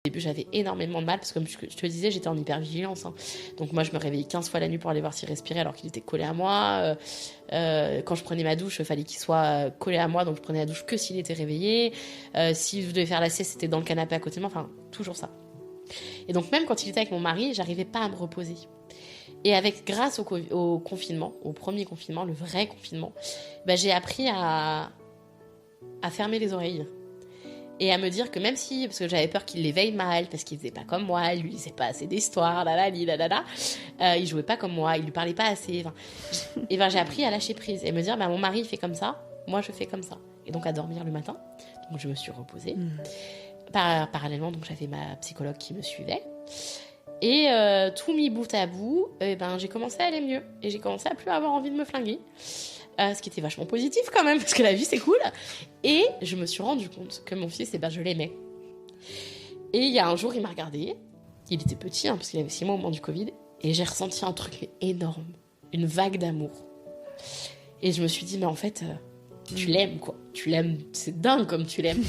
Au début, j'avais énormément de mal parce que, comme je te le disais, j'étais en hypervigilance. Donc moi, je me réveillais 15 fois la nuit pour aller voir s'il respirait alors qu'il était collé à moi. Quand je prenais ma douche, il fallait qu'il soit collé à moi, donc je prenais la douche que s'il était réveillé. Si je devais faire la sieste, c'était dans le canapé à côté de moi. Enfin, toujours ça. Et donc même quand il était avec mon mari, j'arrivais pas à me reposer. Et grâce au confinement, au premier confinement, le vrai confinement, j'ai appris à fermer les oreilles. Et à me dire que même si, parce que j'avais peur qu'il l'éveille mal, parce qu'il faisait pas comme moi, il lui disait pas assez d'histoires, il jouait pas comme moi, il lui parlait pas assez. J'ai appris à lâcher prise et me dire, mon mari il fait comme ça, moi je fais comme ça. Et donc à dormir le matin. Donc je me suis reposée. Parallèlement, donc j'avais ma psychologue qui me suivait. Et tout mis bout à bout, j'ai commencé à aller mieux. Et j'ai commencé à plus avoir envie de me flinguer. Ce qui était vachement positif quand même, parce que la vie c'est cool. Et je me suis rendu compte que mon fils, je l'aimais. Et il y a un jour, il m'a regardé. Il était petit, parce qu'il avait 6 mois au moment du Covid. Et j'ai ressenti un truc énorme. Une vague d'amour. Et je me suis dit, mais en fait, tu l'aimes, quoi. Tu l'aimes, c'est dingue comme tu l'aimes.